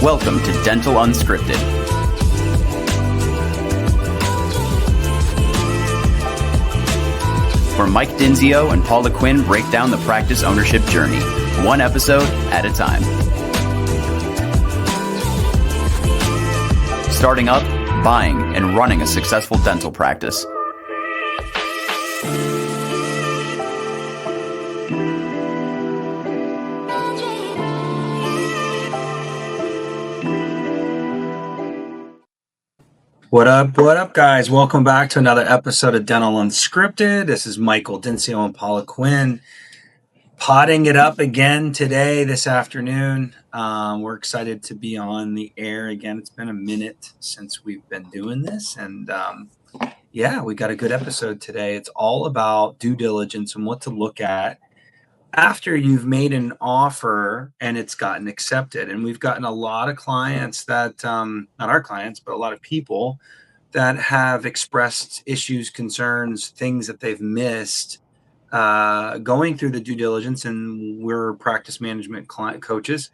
Welcome to Dental Unscripted. Where Mike Dinzio and Paula Quinn break down the practice ownership journey, one episode at a time. Starting up, buying, and running a successful dental practice. What up, guys? Welcome back to another episode of Dental Unscripted. This is Michael Dinzio and Paula Quinn potting it up again today, this afternoon. We're excited to be on the air again. It's been a minute since we've been doing this, and we got a good episode today. It's all about due diligence and what to look at after you've made an offer and it's gotten accepted. And we've gotten a lot of clients that, not our clients, but a lot of people that have expressed issues, concerns, things that they've missed going through the due diligence. And we're practice management client coaches,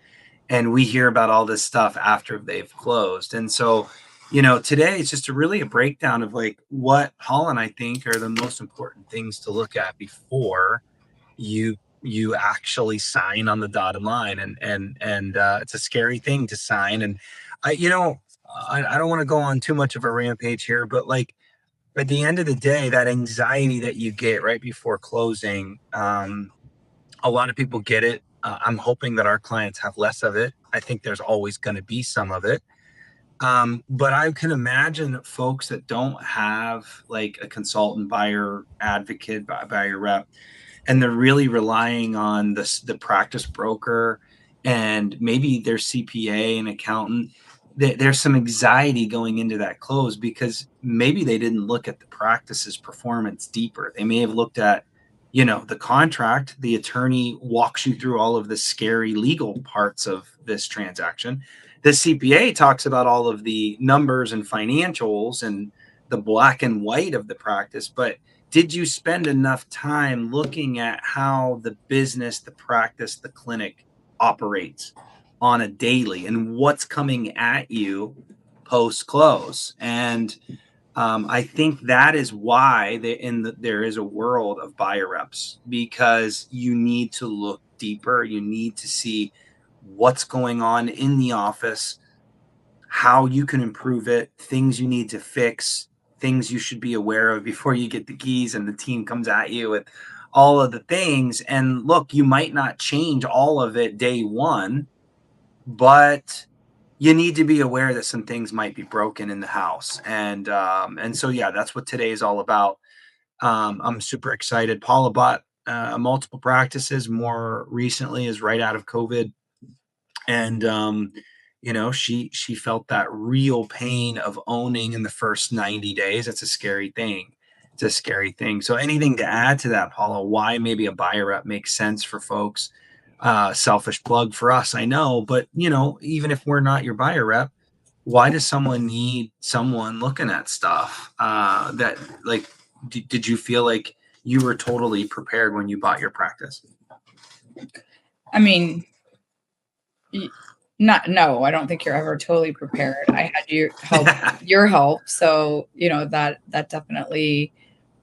and we hear about all this stuff after they've closed. And so, today it's just really a breakdown of like what Paul and I think are the most important things to look at before you actually sign on the dotted line. And it's a scary thing to sign. And I don't want to go on too much of a rampage here, but like at the end of the day, that anxiety that you get right before closing, a lot of people get it. I'm hoping that our clients have less of it. I think there's always going to be some of it. But I can imagine that folks that don't have like a consultant, buyer advocate, buyer rep, and they're really relying on the practice broker and maybe their CPA and accountant, there's some anxiety going into that close because maybe they didn't look at the practice's performance deeper. They may have looked at, the contract. The attorney walks you through all of the scary legal parts of this transaction. The CPA talks about all of the numbers and financials and the black and white of the practice, but did you spend enough time looking at how the business, the practice, the clinic operates on a daily and what's coming at you post-close? And I think that is why there is a world of buyer reps, because you need to look deeper. You need to see what's going on in the office, how you can improve it, things you need to fix, things you should be aware of before you get the keys and the team comes at you with all of the things. And look, you might not change all of it day one, but you need to be aware that some things might be broken in the house. And so, that's what today is all about. I'm super excited. Paula bought multiple practices more recently, is right out of COVID. And, she felt that real pain of owning in the first 90 days. It's a scary thing. So anything to add to that, Paula, why maybe a buyer rep makes sense for folks? Selfish plug for us, I know, but even if we're not your buyer rep, why does someone need someone looking at stuff that like, did you feel like you were totally prepared when you bought your practice? I mean, no, I don't think you're ever totally prepared. I had your help. So, that definitely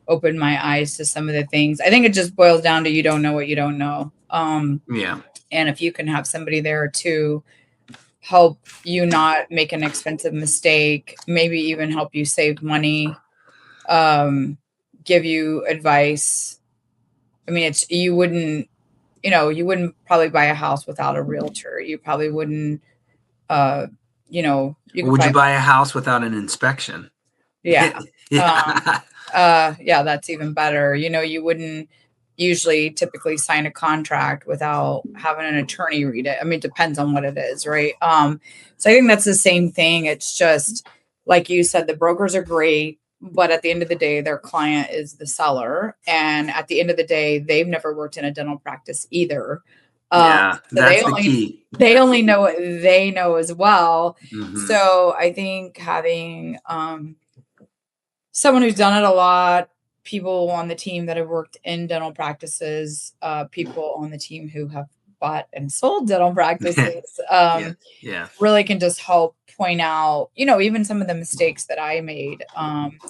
opened my eyes to some of the things. I think it just boils down to, you don't know what you don't know. And if you can have somebody there to help you not make an expensive mistake, maybe even help you save money, give you advice. I mean, you wouldn't probably buy a house without a realtor. You probably wouldn't, would you buy a house without an inspection? Yeah. That's even better. You wouldn't typically sign a contract without having an attorney read it. I mean, it depends on what it is, right? So I think that's the same thing. It's just, like you said, the brokers are great, but at the end of the day, their client is the seller. And at the end of the day, they've never worked in a dental practice either. So that's the key. They only know what they know as well. Mm-hmm. So I think having someone who's done it a lot, people on the team that have worked in dental practices, people on the team who have bought and sold dental practices, Yeah. really can just help point out, even some of the mistakes that I made.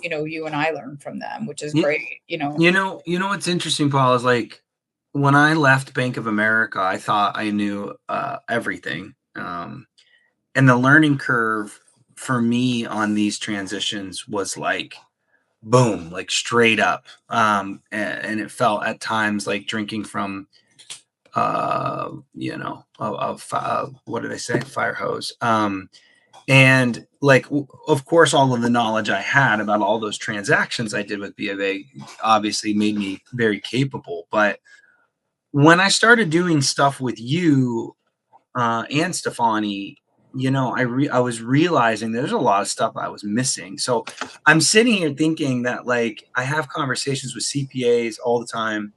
You and I learned from them, which is Yeah. great. What's interesting, Paul, is like when I left Bank of America, I thought I knew everything. And the learning curve for me on these transitions was like, boom, like straight up. And it felt at times like drinking from, what do they say? Fire hose. And like, of course, all of the knowledge I had about all those transactions I did with B of A obviously made me very capable. But when I started doing stuff with you and Stefani, I was realizing there's a lot of stuff I was missing. So I'm sitting here thinking that like I have conversations with CPAs all the time,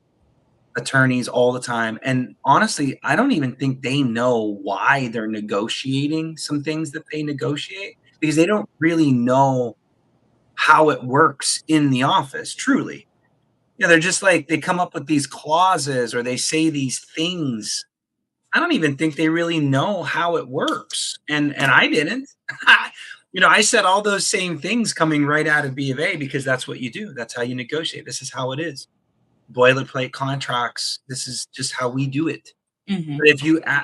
attorneys all the time, and honestly, I don't even think they know why they're negotiating some things that they negotiate because they don't really know how it works in the office. Truly, they're just like they come up with these clauses or they say these things. I don't even think they really know how it works. And I didn't. I said all those same things coming right out of B of A because that's what you do. That's how you negotiate. This is how it is. Boilerplate contracts. This is just how we do it. Mhm. But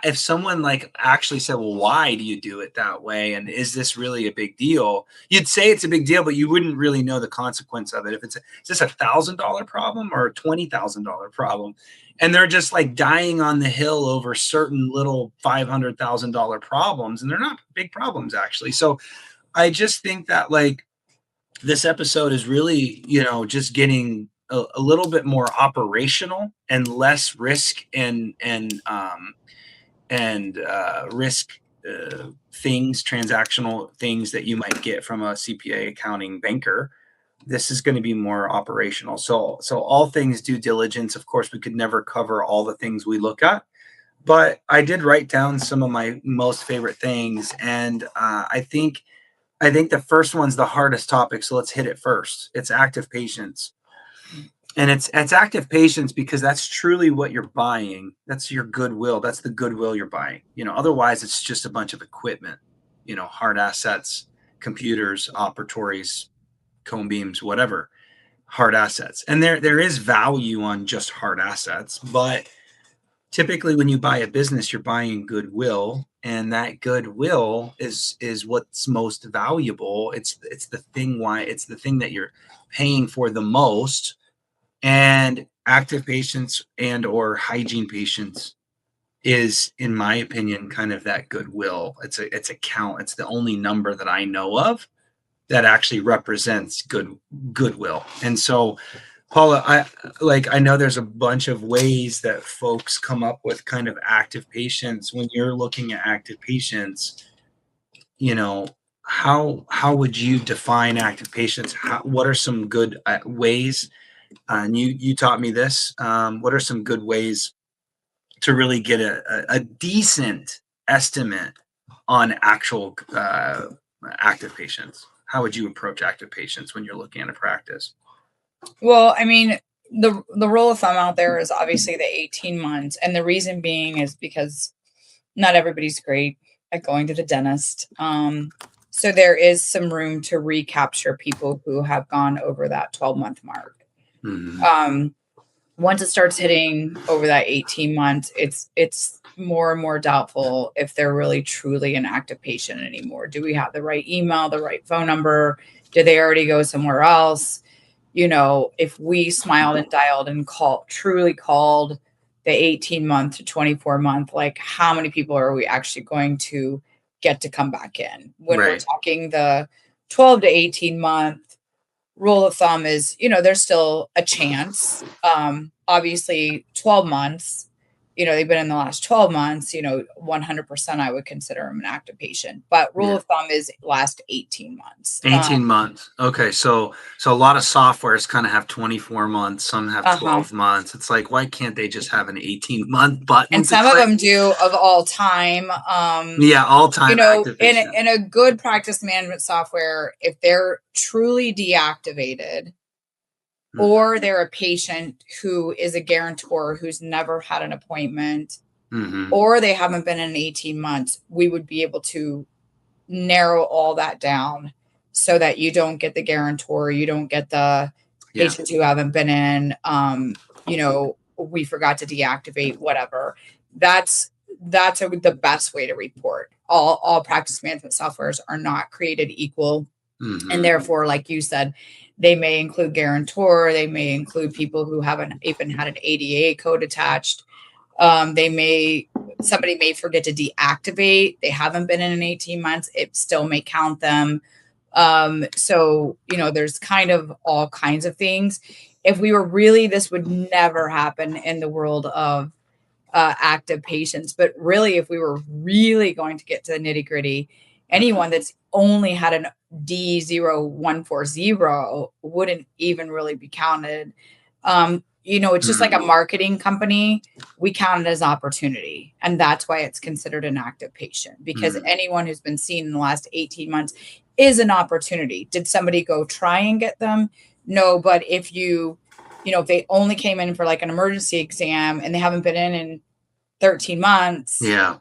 if someone like actually said, well, why do you do it that way? And is this really a big deal? You'd say it's a big deal, but you wouldn't really know the consequence of it. If is this $1,000 problem or a $20,000 problem? And they're just like dying on the hill over certain little $500,000 problems. And they're not big problems actually. So I just think that like this episode is really, just getting a little bit more operational and less risk and risk things, transactional things that you might get from a CPA accounting banker. This is going to be more operational. So all things due diligence. Of course, we could never cover all the things we look at, but I did write down some of my most favorite things, and I think the first one's the hardest topic, so let's hit it first. It's active patients. And it's active patients because that's truly what you're buying. That's your goodwill. That's the goodwill you're buying. Otherwise it's just a bunch of equipment, hard assets, computers, operatories, cone beams, whatever, hard assets. And there is value on just hard assets, but typically when you buy a business, you're buying goodwill, and that goodwill is what's most valuable. It's the thing that you're paying for the most. And active patients and or hygiene patients is, in my opinion, kind of that goodwill. It's a count. It's the only number that I know of that actually represents goodwill. And so, Paula, I know there's a bunch of ways that folks come up with kind of active patients. When you're looking at active patients, how would you define active patients? What are some good ways? And you taught me this. What are some good ways to really get a decent estimate on actual active patients? How would you approach active patients when you're looking at a practice? Well, I mean, the rule of thumb out there is obviously the 18 months. And the reason being is because not everybody's great at going to the dentist. So there is some room to recapture people who have gone over that 12-month mark. Mm-hmm. Once it starts hitting over that 18 months, it's more and more doubtful if they're really truly an active patient anymore. Do we have the right email, the right phone number? Did they already go somewhere else? If we smiled and dialed and truly called the 18-month to 24-month, like how many people are we actually going to get to come back in? When we're talking the 12 to 18-month, rule of thumb is, there's still a chance. Obviously 12 months, they've been in the last 12 months, 100% I would consider them an active patient, but rule of thumb is last 18 months. 18 months. Okay. So a lot of softwares kind of have 24 months. Some have 12 months. It's like, why can't they just have an 18-month button? And some of them do of all time. All time. In a good practice management software, if they're truly deactivated, or they're a patient who is a guarantor who's never had an appointment, or they haven't been in 18 months, we would be able to narrow all that down so that you don't get the guarantor, you don't get the patients who haven't been in, we forgot to deactivate, whatever. That's the best way to report. All practice management softwares are not created equal. And therefore, like you said, they may include guarantor, they may include people who haven't even had an ADA code attached. Somebody may forget to deactivate. They haven't been in 18 months. It still may count them. So, there's kind of all kinds of things. If we were really, this would never happen in the world of active patients. But really, if we were really going to get to the nitty gritty, anyone that's only had an D0140 wouldn't even really be counted. It's just like a marketing company. We count it as opportunity. And that's why it's considered an active patient, because anyone who's been seen in the last 18 months is an opportunity. Did somebody go try and get them? No, but if if they only came in for like an emergency exam and they haven't been in 13 months. Yeah.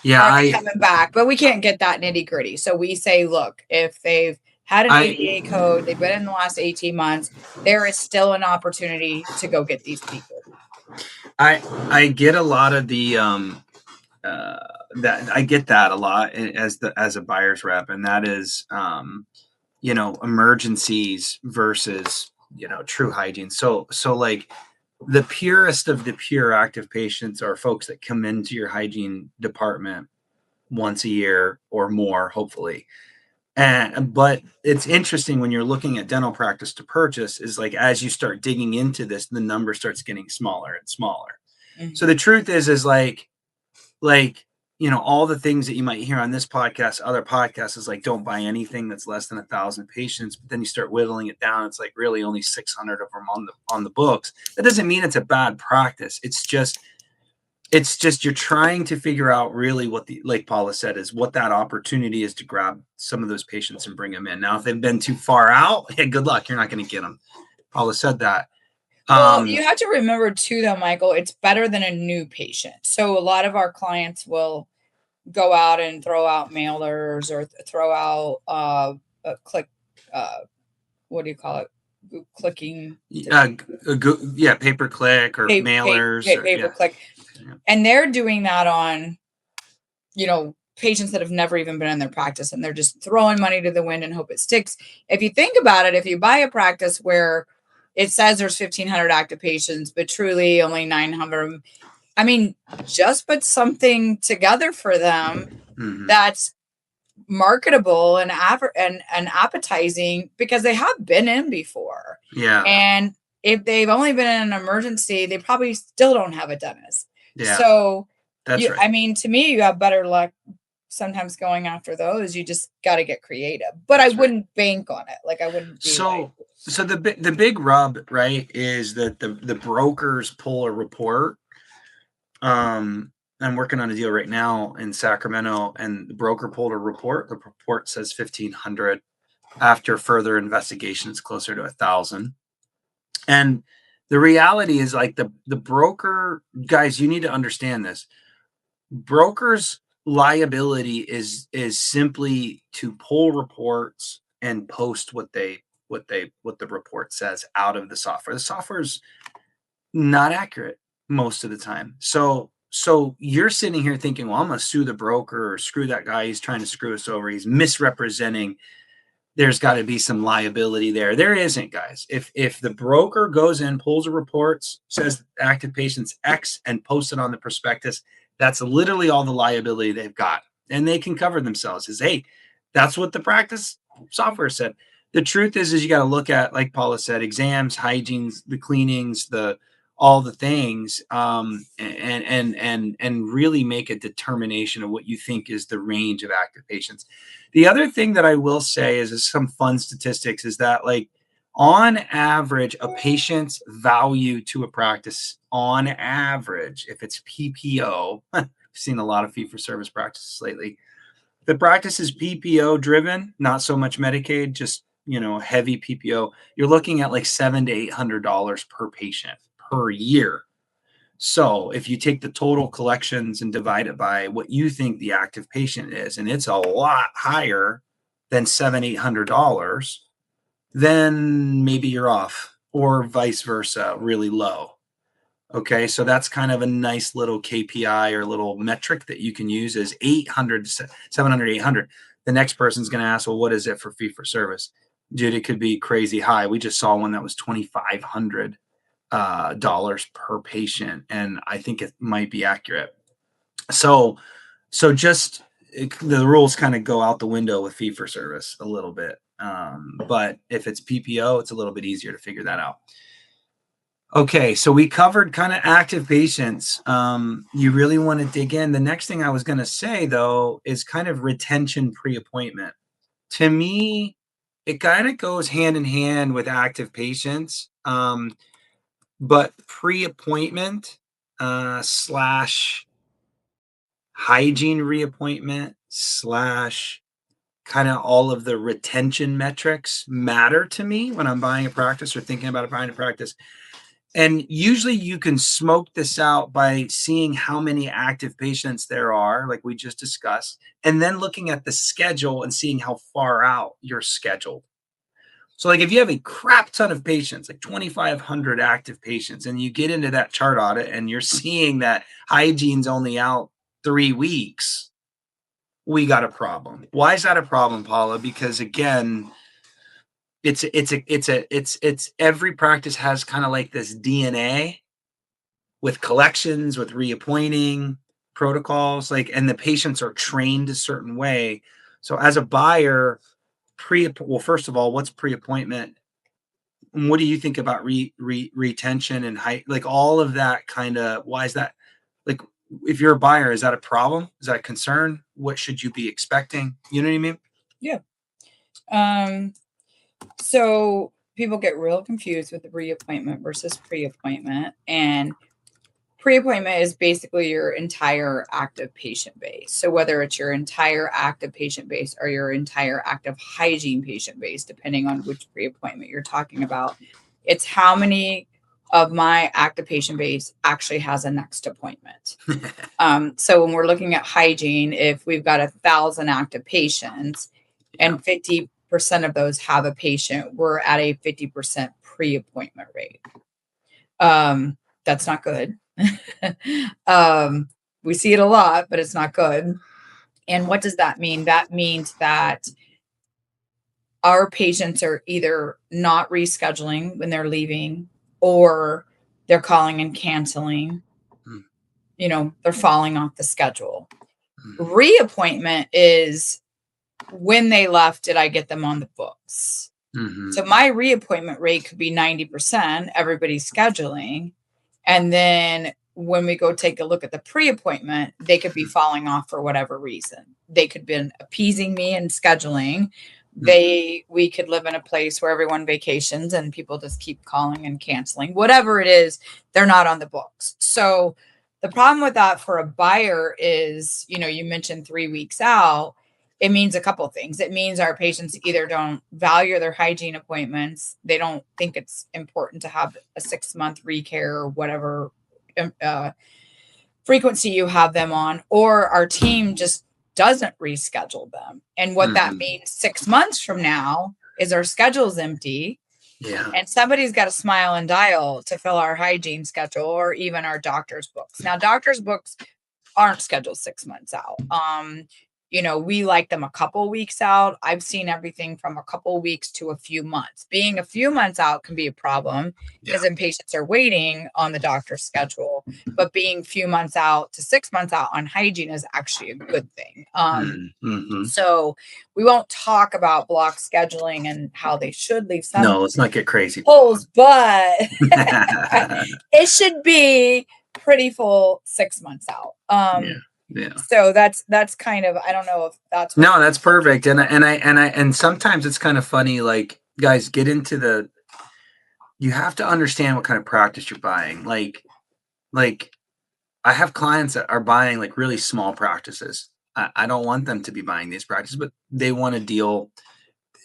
Coming back, but we can't get that nitty gritty. So we say, look, if they've had an ADA code, they've been in the last 18 months, there is still an opportunity to go get these people. I get a lot of the that I get that a lot as a buyer's rep, and that is emergencies versus true hygiene. So like the purest of the pure active patients are folks that come into your hygiene department once a year or more, hopefully. But it's interesting when you're looking at dental practice to purchase is like, as you start digging into this, the number starts getting smaller and smaller. So the truth is like, all the things that you might hear on this podcast, other podcasts, is like, don't buy anything that's less than 1,000 patients. But then you start whittling it down. It's like really only 600 of them on the books. That doesn't mean it's a bad practice. It's just you're trying to figure out really what like Paula said, is what that opportunity is to grab some of those patients and bring them in. Now, if they've been too far out, hey, good luck. You're not going to get them. Paula said that. Well, you have to remember too, though, Michael, it's better than a new patient. So a lot of our clients will go out and throw out mailers or throw out what do you call it? Clicking. Pay-per-click or mailers. Pay-per-click. And they're doing that on, patients that have never even been in their practice, and they're just throwing money to the wind and hope it sticks. If you think about it, if you buy a practice where it says there's 1,500 active patients, but truly only 900, I mean, just put something together for them that's marketable and appetizing, because they have been in before. Yeah. And if they've only been in an emergency, they probably still don't have a dentist. Yeah. So that's right. I mean, to me, you have better luck sometimes going after those. You just got to get creative, but I wouldn't bank on it. Like I wouldn't. So the big rub, right, is that the brokers pull a report. I'm working on a deal right now in Sacramento, and the broker pulled a report. The report says 1,500. After further investigation, it's closer to 1,000. And the reality is, like, the broker guys, you need to understand this. Brokers' liability is simply to pull reports and post what the report says out of the software. The software's not accurate most of the time. So you're sitting here thinking, well, I'm going to sue the broker or screw that guy. He's trying to screw us over. He's misrepresenting. There's got to be some liability there. There isn't, guys. If the broker goes in, pulls a report, says active patients X, and posts it on the prospectus, that's literally all the liability they've got. And they can cover themselves as, hey, that's what the practice software said. The truth is you got to look at, like Paula said, exams, hygienes, the cleanings, all the things, and really make a determination of what you think is the range of active patients. The other thing that I will say is some fun statistics is that, like, on average, a patient's value to a practice, on average, if it's PPO, I've seen a lot of fee-for-service practices lately. The practice is PPO driven, not so much Medicaid, just, heavy PPO. You're looking at like $700 to $800 per patient per year. So if you take the total collections and divide it by what you think the active patient is, and it's a lot higher than $700-800, then maybe you're off, or vice versa, really low. Okay, so that's kind of a nice little KPI or little metric that you can use as 800, 700, 800. The next person's going to ask, well, what is it for fee for service? Dude, it could be crazy high. We just saw one that was $2,500 dollars per patient, and I think it might be accurate. So just the rules kind of go out the window with fee for service a little bit. But if it's PPO, it's a little bit easier to figure that out. Okay, so we covered kind of active patients. You really want to dig in. The next thing I was going to say, though, is kind of retention pre-appointment. To me, it kind of goes hand in hand with active patients, but pre-appointment slash hygiene reappointment slash kind of all of the retention metrics matter to me when I'm buying a practice or thinking about buying a practice. And usually you can smoke this out by seeing how many active patients there are, like we just discussed, and then looking at the schedule and seeing how far out you're scheduled. So like if you have a crap ton of patients, like 2,500 active patients, and you get into that chart audit and you're seeing that hygiene's only out 3 weeks, we got a problem. Why is that a problem, Paula? Because again, it's every practice has kind of like this DNA with collections, with reappointing protocols, like, and the patients are trained a certain way. So as a buyer, well, first of all, what's pre-appointment? What do you think about retention and height? Like all of that kind of, why is that? Like, if you're a buyer, is that a problem? Is that a concern? What should you be expecting? You know what I mean? Yeah. So people get real confused with the reappointment versus pre-appointment, and pre-appointment is basically your entire active patient base. So whether it's your entire active patient base or your entire active hygiene patient base, depending on which pre-appointment you're talking about, it's how many of my active patient base actually has a next appointment. So when we're looking at hygiene, if we've got 1,000 active patients and 50% of those have a patient, we're at a 50% pre-appointment rate. That's not good. We see it a lot, but it's not good. And what does that mean? That means that our patients are either not rescheduling when they're leaving, or they're calling and canceling. You know, they're falling off the schedule. Reappointment is when they left, did I get them on the books? So my reappointment rate could be 90%, everybody's scheduling. And then when we go take a look at the pre-appointment, they could be falling off for whatever reason. They could be appeasing me and scheduling. We could live in a place where everyone vacations and people just keep calling and canceling. Whatever it is, they're not on the books. So the problem with that for a buyer is, you know, you mentioned 3 weeks out. It means a couple of things. It means our patients either don't value their hygiene appointments. They don't think it's important to have a 6-month recare or whatever frequency you have them on, or our team just doesn't reschedule them. And what that means 6 months from now is our schedule's empty. Yeah. And somebody's got to smile and dial to fill our hygiene schedule or even our doctor's books. Now, doctor's books aren't scheduled 6 months out. You know, we like them a couple weeks out. I've seen everything from a couple weeks to a few months. Being a few months out can be a problem because then patients are waiting on the doctor's schedule. But being few months out to 6 months out on hygiene is actually a good thing. So we won't talk about block scheduling and how they should leave some. No, let's not get crazy. Holes, but it should be pretty full 6 months out. Yeah. So that's kind of, I don't know if that's no, that's perfect. And sometimes it's kind of funny, like, guys, get into you have to understand what kind of practice you're buying. Like I have clients that are buying like really small practices. I don't want them to be buying these practices, but they want a deal.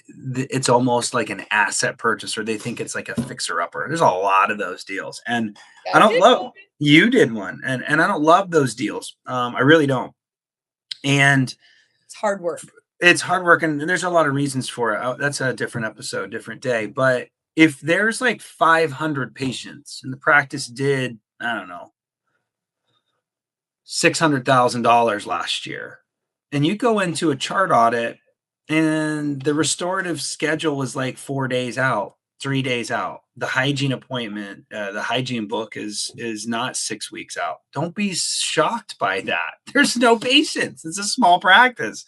It's almost like an asset purchase, or they think it's like a fixer upper. There's a lot of those deals, and I don't love. You did one, and I don't love those deals. I really don't. And It's hard work. it's hard work, and there's a lot of reasons for it. That's a different episode, different day. But if there's like 500 patients and the practice did, I don't know, $600,000 last year, and you go into a chart audit and the restorative schedule is like 4 days out, 3 days out. The hygiene appointment, the hygiene book is not 6 weeks out. Don't be shocked by that. There's no patients. It's a small practice.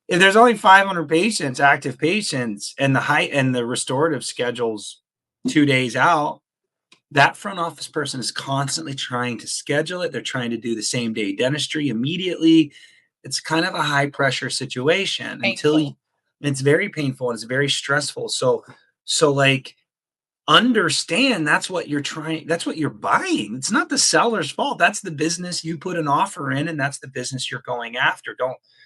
If there's only 500 patients, active patients, and the restorative schedule's 2 days out, that front office person is constantly trying to schedule it. They're trying to do the same day dentistry immediately. It's kind of a high pressure situation it's very painful and it's very stressful. So like understand that's what you're buying. It's not the seller's fault. That's the business you put an offer in, and that's the business you're going after.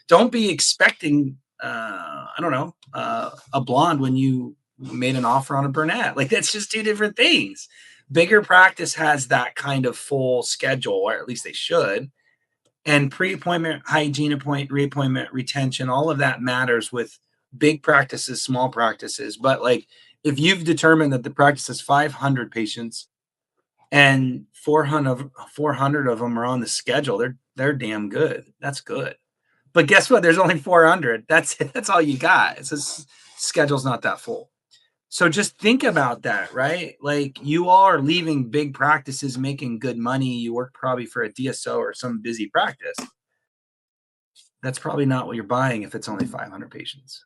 Don't be expecting I don't know, a blonde when you made an offer on a brunette. Like that's just two different things. Bigger practice has that kind of full schedule, or at least they should. And pre-appointment, hygiene reappointment, retention, all of that matters with big practices, small practices. But like if you've determined that the practice has 500 patients and 400 of them are on the schedule, they're damn good. That's good. But guess what? There's only 400. That's it. That's all you got. It's just schedule's not that full. So just think about that, right? Like you all are leaving big practices making good money. You work probably for a DSO or some busy practice. That's probably not what you're buying if it's only 500 patients.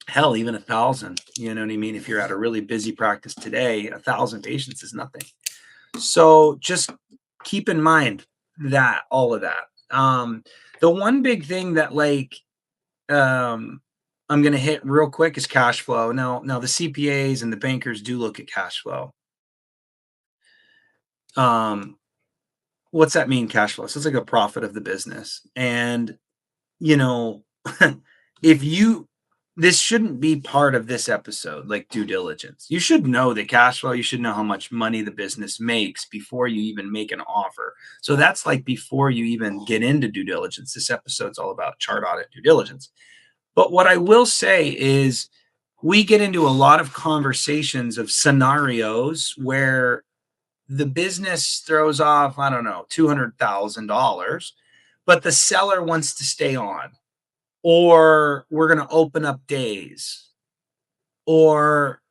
Hell, even 1,000. You know what I mean? If you're at a really busy practice today, 1,000 patients is nothing. So just keep in mind that all of that. The one big thing that I'm going to hit real quick is cash flow. Now the CPAs and the bankers do look at cash flow. What's that mean, cash flow? So it's like a profit of the business. And, you know, this shouldn't be part of this episode, like due diligence. You should know the cash flow. You should know how much money the business makes before you even make an offer. So that's like before you even get into due diligence. This episode's all about chart audit due diligence. But what I will say is we get into a lot of conversations of scenarios where the business throws off, I don't know, $200,000, but the seller wants to stay on, or we're going to open up days, or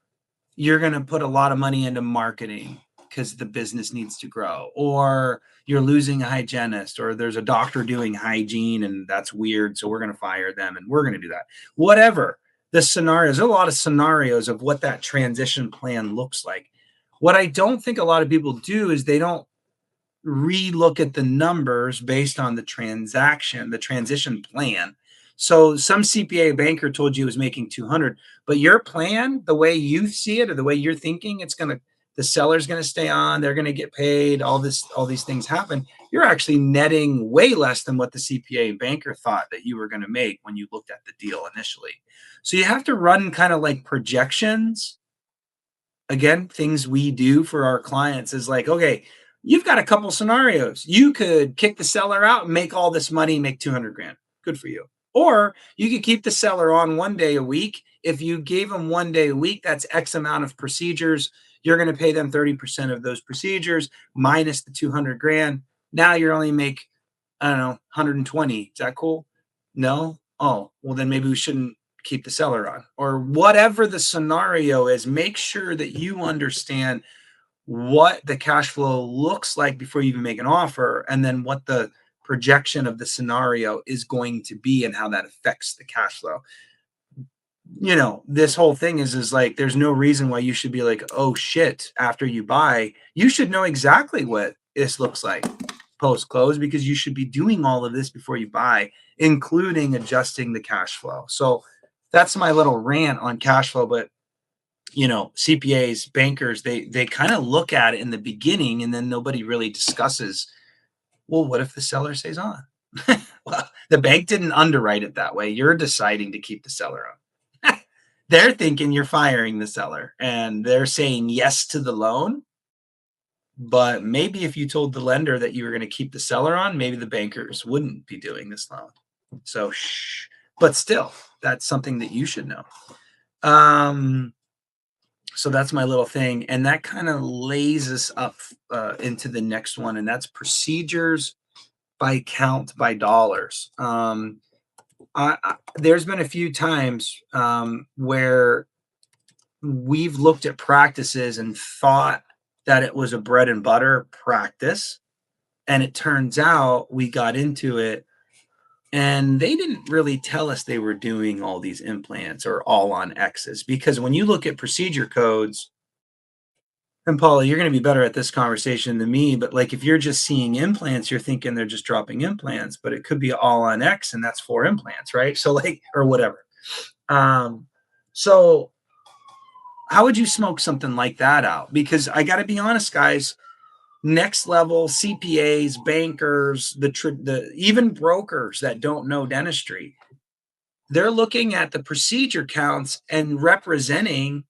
you're going to put a lot of money into marketing because the business needs to grow, or you're losing a hygienist, or there's a doctor doing hygiene and that's weird. So we're going to fire them and we're going to do that. Whatever the scenarios, a lot of scenarios of what that transition plan looks like. What I don't think a lot of people do is they don't relook at the numbers based on the transition plan. So some CPA banker told you it was making 200, but your plan, the way you see it or the way you're thinking, the seller's going to stay on, they're going to get paid, all these things happen. You're actually netting way less than what the CPA banker thought that you were going to make when you looked at the deal initially. So you have to run kind of like projections. Again, things we do for our clients is like, okay, you've got a couple scenarios. You could kick the seller out and make all this money, make 200 grand. Good for you. Or you could keep the seller on 1 day a week. If you gave them 1 day a week, that's X amount of procedures. You're going to pay them 30% of those procedures minus the 200 grand. Now you're only make, I don't know, 120. Is that cool? No? Oh, well, then maybe we shouldn't keep the seller on, or whatever the scenario is. Make sure that you understand what the cash flow looks like before you even make an offer, and then what the projection of the scenario is going to be and how that affects the cash flow. You know, this whole thing is like, there's no reason why you should be like, oh shit, after you buy. You should know exactly what this looks like post close, because you should be doing all of this before you buy, including adjusting the cash flow. So that's my little rant on cash flow. But you know, CPAs, bankers, they kind of look at it in the beginning, and then nobody really discusses, well, what if the seller stays on? Well, the bank didn't underwrite it that way. You're deciding to keep the seller on. They're thinking you're firing the seller, and they're saying yes to the loan. But maybe if you told the lender that you were going to keep the seller on, maybe the bankers wouldn't be doing this loan. So, but still, that's something that you should know. So that's my little thing. And that kind of lays us up into the next one. And that's procedures by count by dollars. There's been a few times where we've looked at practices and thought that it was a bread and butter practice. And it turns out we got into it and they didn't really tell us they were doing all these implants or all on X's, because when you look at procedure codes, and Paula, you're going to be better at this conversation than me, but like if you're just seeing implants, you're thinking they're just dropping implants, but it could be all on X and that's 4 implants, right? So like, or whatever. So how would you smoke something like that out? Because I got to be honest, guys, next level CPAs, bankers, the even brokers that don't know dentistry, they're looking at the procedure counts and representing,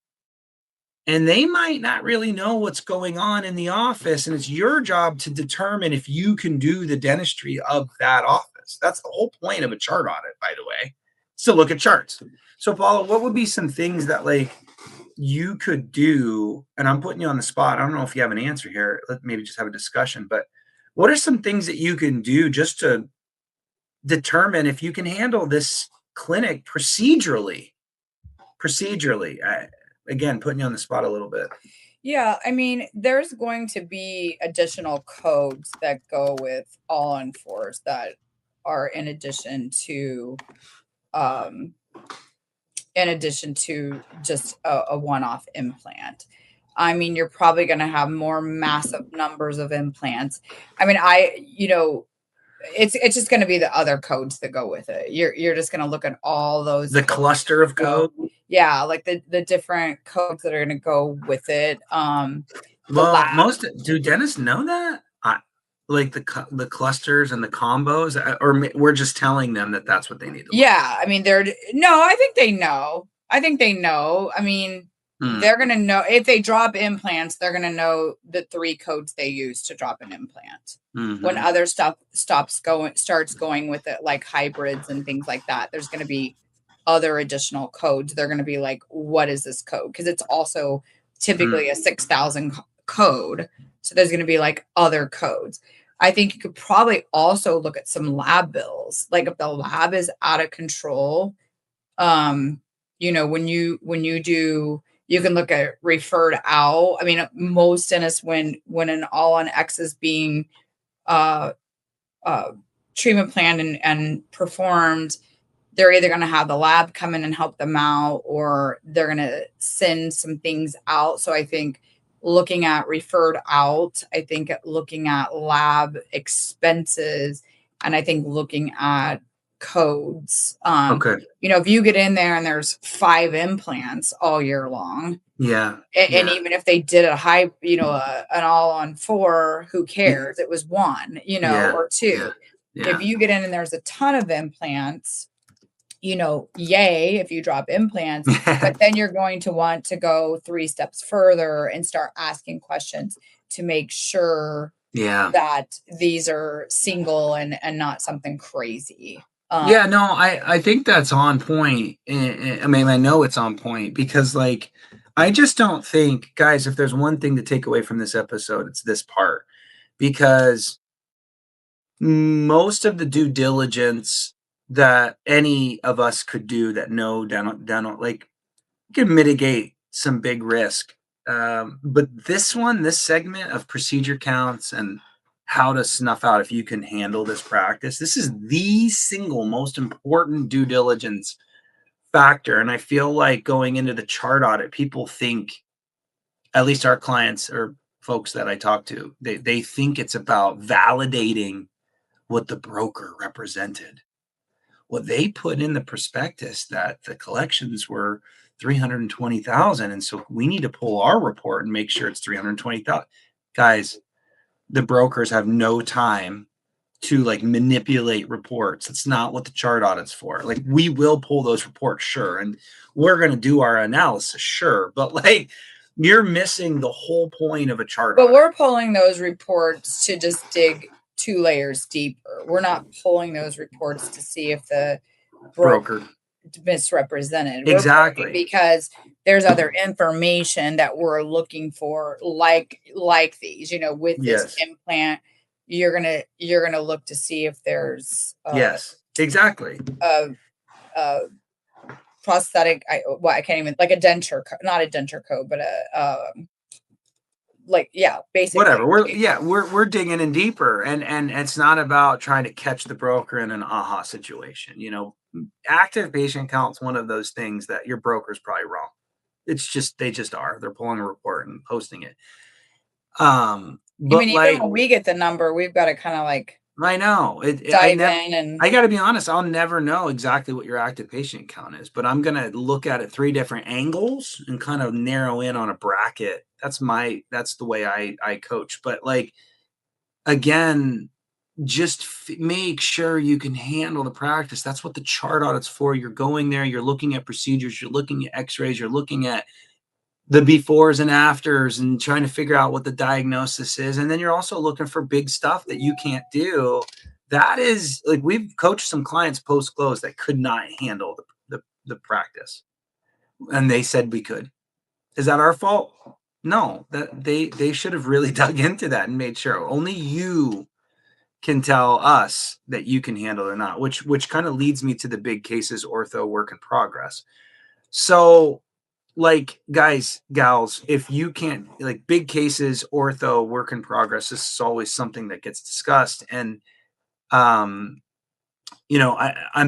and they might not really know what's going on in the office. And it's your job to determine if you can do the dentistry of that office. That's the whole point of a chart audit, by the way, to look at charts. So Paula, what would be some things that like you could do? And I'm putting you on the spot. I don't know if you have an answer here. Let's maybe just have a discussion, but what are some things that you can do just to determine if you can handle this clinic procedurally? Again, putting you on the spot a little bit. Yeah, I mean, there's going to be additional codes that go with all on fours that are in addition to just a one-off implant. I mean, you're probably going to have more massive numbers of implants. I mean, it's just going to be the other codes that go with it. You're just going to look at all those, the cluster of code. Yeah, like the different codes that are going to go with it. Well, most do dentists know that? Like the clusters and the combos, or we're just telling them that that's what they need to look at. I mean, I think they know. I mean, they're going to know if they drop implants, they're going to know the 3 codes they use to drop an implant. When other stuff starts going with it, like hybrids and things like that, there's going to be other additional codes. They're going to be like, what is this code? Because it's also typically a 6,000 code. So there's going to be like other codes. I think you could probably also look at some lab bills. Like if the lab is out of control, when you do, you can look at referred out. I mean, most dentists, when an all on X is being treatment planned and performed, they're either going to have the lab come in and help them out, or they're going to send some things out. So I think looking at referred out, I think looking at lab expenses, and I think looking at codes. Okay. If you get in there and there's 5 implants all year long. Yeah. And even if they did a high, an all on 4, who cares? It was 1, or 2. Yeah. If you get in and there's a ton of implants, yay, if you drop implants, but then you're going to want to go 3 steps further and start asking questions to make sure that these are single and not something crazy. I think that's on point. I mean, I know it's on point because like, I just don't think, guys, if there's one thing to take away from this episode, it's this part, because most of the due diligence that any of us could do that know dental, like, can mitigate some big risk. But this segment of procedure counts and how to snuff out if you can handle this practice, this is the single most important due diligence factor. And I feel like going into the chart audit, people think, at least our clients or folks that I talk to, they think it's about validating what the broker represented. Well, they put in the prospectus that the collections were 320,000, and so we need to pull our report and make sure it's 320,000. Guys, the brokers have no time to like manipulate reports. It's not what the chart audit's for. Like, we will pull those reports, sure, and we're going to do our analysis, sure, but like, You're missing the whole point of a chart. But we're pulling those reports to just dig 2 layers deeper. We're not pulling those reports to see if the broker misrepresented. Exactly. Because there's other information that we're looking for, like these, with this implant, you're gonna look to see if there's yes, exactly. Prosthetic, I can't even, like a denture, not a denture code, but basically whatever. We're digging in deeper, and it's not about trying to catch the broker in an aha situation. Active patient count's one of those things that your broker's probably wrong. It's just, they just are. They're pulling a report and posting it. But even when we get the number, we've got to kind of I know dive in, and I got to be honest, I'll never know exactly what your active patient count is, but I'm going to look at it 3 different angles and kind of narrow in on a bracket. That's the way I coach. But again, just make sure you can handle the practice. That's what the chart audit's for. You're going there, you're looking at procedures, you're looking at x-rays, you're looking at the befores and afters and trying to figure out what the diagnosis is. And then you're also looking for big stuff that you can't do. That is, we've coached some clients post-close that could not handle the practice. And they said we could. Is that our fault? No, that they should have really dug into that and made sure. Only you can tell us that you can handle it or not, which kind of leads me to the big cases ortho work in progress. So, guys, gals, if you can't, big cases ortho work in progress, this is always something that gets discussed. And I'm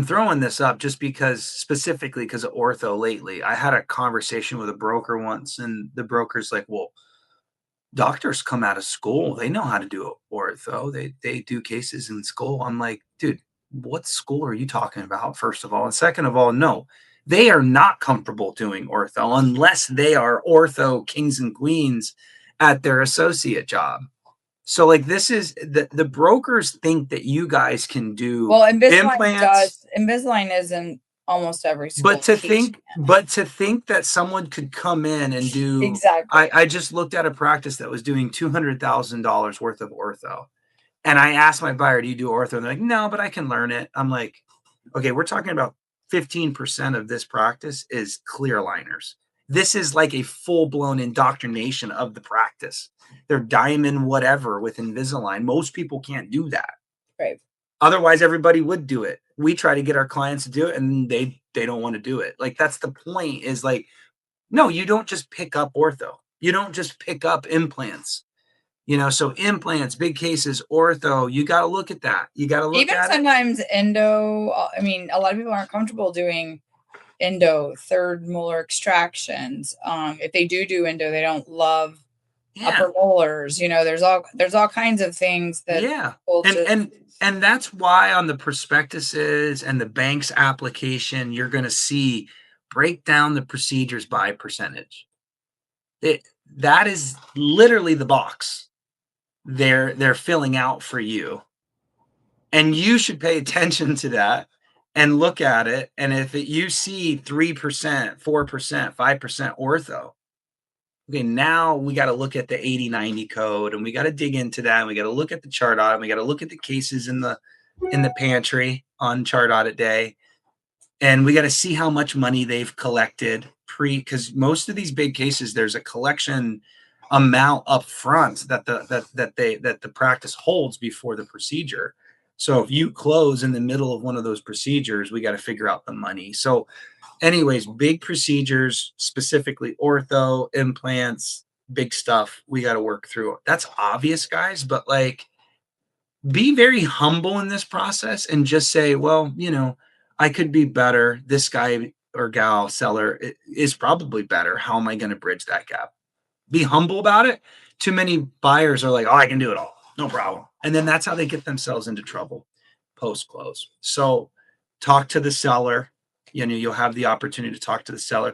throwing this up just specifically because of ortho lately. I had a conversation with a broker once, and the broker's like, well, doctors come out of school, they know how to do ortho, they do cases in school. I'm like, dude, what school are you talking about, first of all? And second of all, no, they are not comfortable doing ortho unless they are ortho kings and queens at their associate job. So this is the brokers think that you guys can do implants. Invisalign isn't almost every school. But to think that someone could come in and do exactly. I just looked at a practice that was doing $200,000 worth of ortho. And I asked my buyer, do you do ortho? And they're like, no, but I can learn it. I'm like, okay, we're talking about 15% of this practice is clear aligners. This is like a full-blown indoctrination of the practice. They're diamond whatever with Invisalign. Most people can't do that. Right. Otherwise, everybody would do it. We try to get our clients to do it, and they don't want to do it. That's the point, is no, you don't just pick up ortho. You don't just pick up implants. So implants, big cases, ortho, you got to look at that. You got to look at sometimes endo. I mean, a lot of people aren't comfortable doing endo, third molar extractions. If they do endo, they don't love upper molars. There's all kinds of things that and that's why on the prospectuses and the bank's application, you're going to see break down the procedures by percentage. That is literally the box they're filling out for you. And you should pay attention to that and look at it. And if you see 3%, 4%, 5% ortho, okay, now we got to look at the 80/90 code, and we got to dig into that. And we got to look at the chart audit. And we got to look at the cases in the pantry on chart audit day. And we got to see how much money they've collected because most of these big cases, there's a collection amount up front that the practice holds before the procedure. So if you close in the middle of one of those procedures, we got to figure out the money. So anyways, big procedures, specifically ortho, implants, big stuff, we got to work through. That's obvious, guys, but be very humble in this process and just say, well, I could be better. This guy or gal seller is probably better. How am I going to bridge that gap? Be humble about it. Too many buyers are like, oh, I can do it all. No problem. And then that's how they get themselves into trouble post-close. So talk to the seller. You'll have the opportunity to talk to the seller.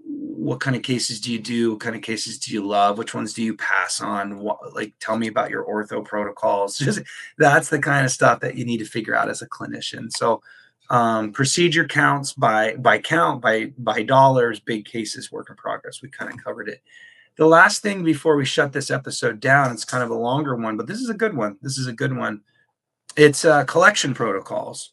What kind of cases do you do? What kind of cases do you love? Which ones do you pass on? Tell me about your ortho protocols. That's the kind of stuff that you need to figure out as a clinician. So Procedure counts by dollars, big cases, work in progress. We kind of covered it. The last thing before we shut this episode down, it's kind of a longer one, but this is a good one. It's collection protocols,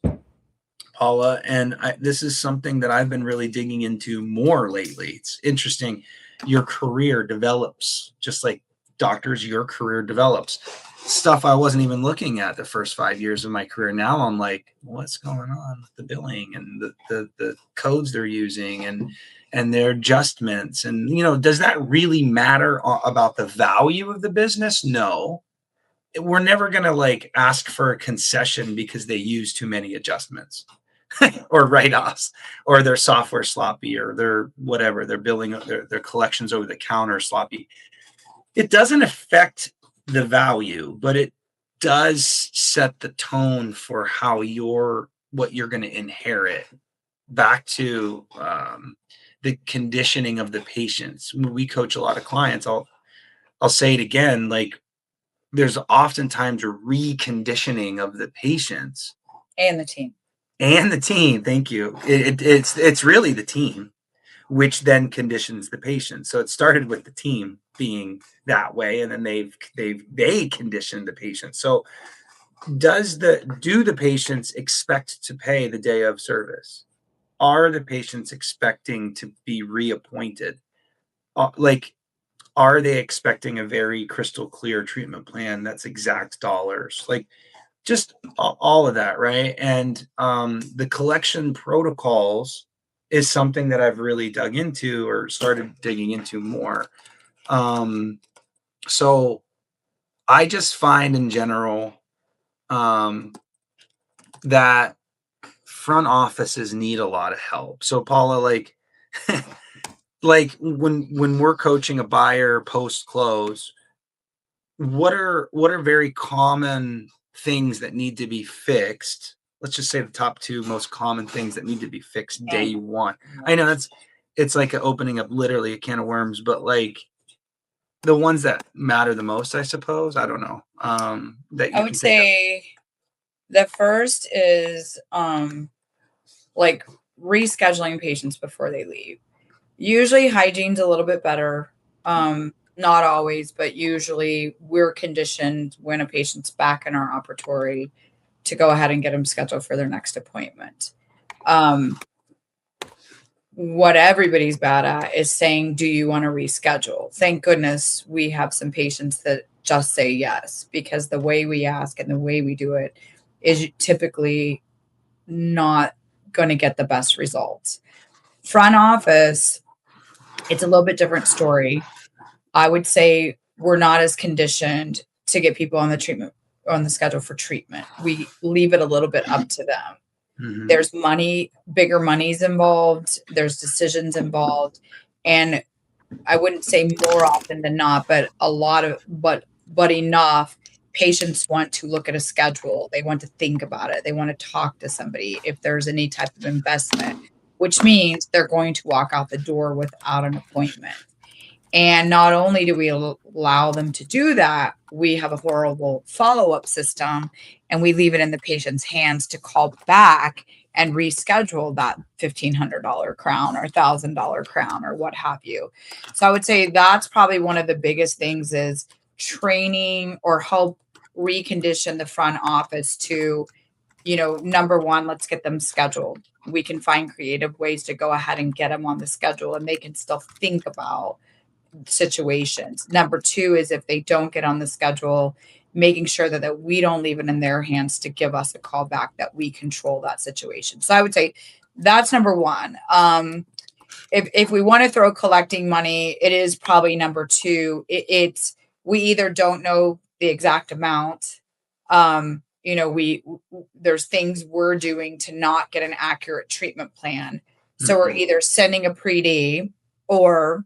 Paula, and this is something that I've been really digging into more lately. It's interesting. Your career develops, just like doctors, your career develops. Stuff I wasn't even looking at the first 5 years of my career. Now I'm like, what's going on with the billing and the codes they're using and their adjustments? And, does that really matter about the value of the business? No. We're never going to ask for a concession because they use too many adjustments or write-offs or their software sloppy or their whatever, their billing, their collections over the counter sloppy. It doesn't affect the value, but it does set the tone for how what you're going to inherit. Back to the conditioning of the patients. When we coach a lot of clients, I'll say it again, there's oftentimes a reconditioning of the patients and the team. Thank you. It's really the team, which then conditions the patient. So it started with the team being that way, and then they conditioned the patient. So do the patients expect to pay the day of service? Are the patients expecting to be reappointed? Are they expecting a very crystal clear treatment plan that's exact dollars? Just all of that, right? And the collection protocols is something that I've really dug into or started digging into more. So I just find in general that front offices need a lot of help. So Paula, when we're coaching a buyer post close, what are very common things that need to be fixed? Let's just say the top 2 most common things that need to be fixed day one. I know it's like opening up literally a can of worms, but the ones that matter the most, I suppose. I don't know. I would say the first is rescheduling patients before they leave. Usually hygiene's a little bit better. Not always, but usually we're conditioned when a patient's back in our operatory to go ahead and get them scheduled for their next appointment. What everybody's bad at is saying, do you want to reschedule? Thank goodness we have some patients that just say yes, because the way we ask and the way we do it is typically not going to get the best results. Front office, it's a little bit different story. I would say we're not as conditioned to get people on the schedule for treatment. We leave it a little bit up to them. Mm-hmm. There's bigger monies involved. There's decisions involved. And I wouldn't say more often than not, but but enough, patients want to look at a schedule. They want to think about it. They want to talk to somebody if there's any type of investment, which means they're going to walk out the door without an appointment. And not only do we allow them to do that, we have a horrible follow-up system, and we leave it in the patient's hands to call back and reschedule that $1,500 crown or $1,000 crown or what have you. So I would say that's probably one of the biggest things is training or help recondition the front office to, number one, let's get them scheduled. We can find creative ways to go ahead and get them on the schedule, and they can still think about situations. Number 2 is if they don't get on the schedule, making sure that we don't leave it in their hands to give us a call back, that we control that situation. So I would say that's number 1. If we want to throw collecting money, it is probably number 2. It's we either don't know the exact amount. There's things we're doing to not get an accurate treatment plan. So we're either sending a pre-D or,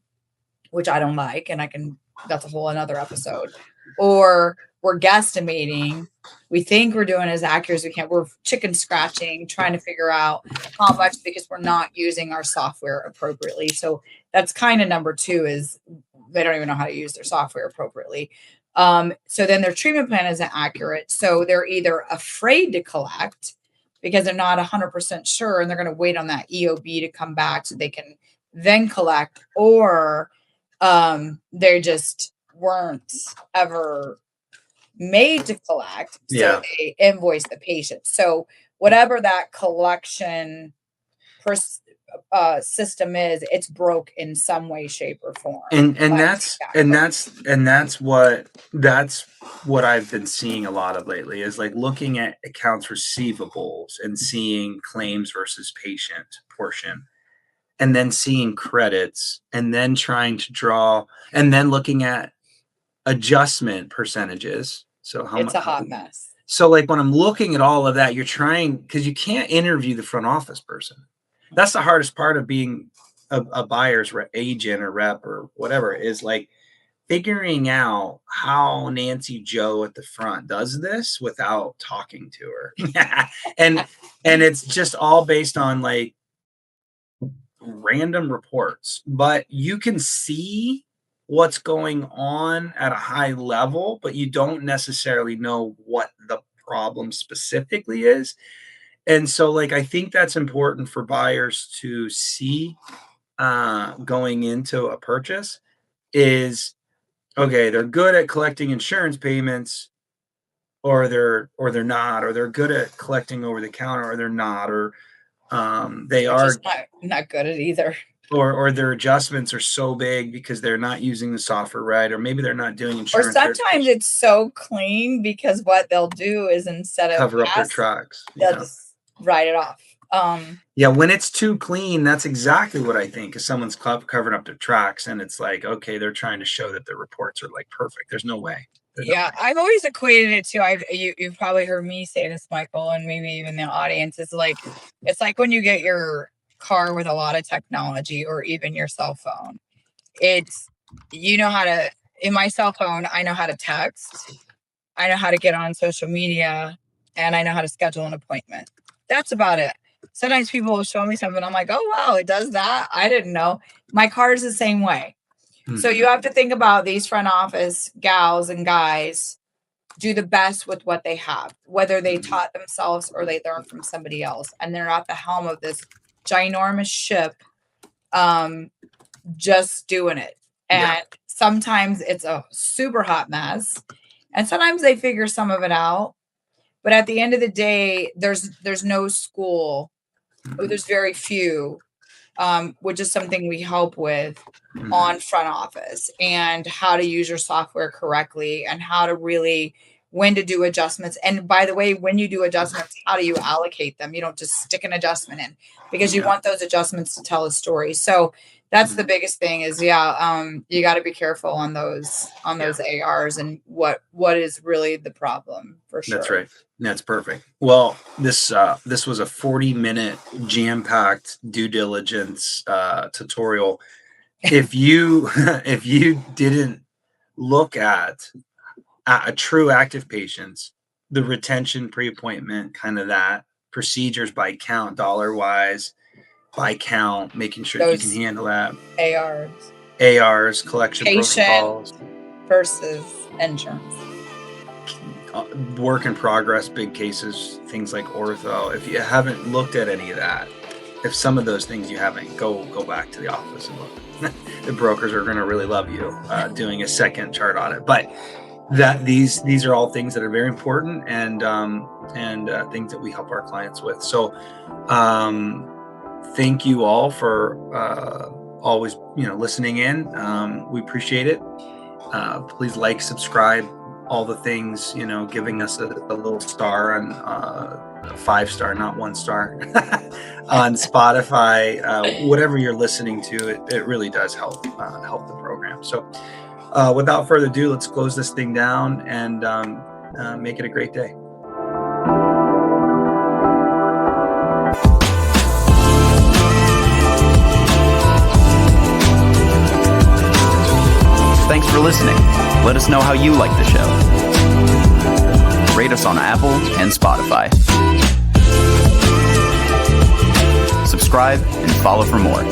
which I don't like, and that's a whole another episode, or we're guesstimating. We think we're doing as accurate as we can. We're chicken scratching, trying to figure out how much, because we're not using our software appropriately. So that's kind of number 2 is they don't even know how to use their software appropriately. So then their treatment plan isn't accurate. So they're either afraid to collect because they're not 100% sure, and they're going to wait on that EOB to come back so they can then collect, or they just weren't ever made to collect, so they invoice the patient. So whatever that collection system is, it's broke in some way, shape, or form. And that's what I've been seeing a lot of lately, is like looking at accounts receivables and seeing claims versus patient portion, and then seeing credits, and then trying to draw, and then looking at adjustment percentages. So it's a hot mess. So like when I'm looking at all of that, you're trying, because you can't interview the front office person. That's the hardest part of being a buyer's agent or rep or whatever, is like figuring out how Nancy Joe at the front does this without talking to her. and it's just all based on like random reports, but you can see what's going on at a high level, but you don't necessarily know what the problem specifically is. And so like, I think that's important for buyers to see going into a purchase is, okay, they're good at collecting insurance payments, or they're not, or they're good at collecting over the counter, or they're not, or they are just not good at either. Or their adjustments are so big because they're not using the software right, or maybe they're not doing insurance. Or sometimes it's so clean because what they'll do is, instead of cover up their tracks, they'll just write it off. When it's too clean, that's exactly what I think, is someone's covering up their tracks, and it's like, okay, they're trying to show that their reports are like perfect. There's no way. I've always equated it to, you've probably heard me say this, Michael, and maybe even the audience, is like, it's like when you get your car with a lot of technology, or even your cell phone. It's, in my cell phone, I know how to text, I know how to get on social media, and I know how to schedule an appointment. That's about it. Sometimes people will show me something, I'm like, oh wow, it does that, I didn't know. My car is the same way. So you have to think about these front office gals and guys do the best with what they have, whether they taught themselves or they learned from somebody else, and they're at the helm of this ginormous ship, just doing it. And sometimes it's a super hot mess, and sometimes they figure some of it out. But at the end of the day, there's no school, or there's very few, which is something we help with on front office, and how to use your software correctly, and how to really, when to do adjustments. And by the way, when you do adjustments, how do you allocate them? You don't just stick an adjustment in, because you want those adjustments to tell a story. So that's the biggest thing is, you got to be careful on those ARs, and what is really the problem, for sure. That's right. That's perfect. Well, this was a 40-minute jam-packed due diligence tutorial. If you didn't look at a true active patients, the retention, pre-appointment, kind of that, procedures by count, dollar-wise, by count, making sure you can handle that. ARs, collection patient protocols versus insurance. Work in progress, big cases, things like ortho. If you haven't looked at any of that, if some of those things you haven't, go back to the office and look. The brokers are going to really love you doing a second chart audit. But that these are all things that are very important, and things that we help our clients with. So thank you all for always listening in. We appreciate it. Please like, subscribe, all the things, giving us a little star on 5-star, not 1-star on Spotify, whatever you're listening to, it really does help the program. So without further ado, let's close this thing down and make it a great day. Thanks for listening. Let us know how you like the show. Rate us on Apple and Spotify. Subscribe and follow for more.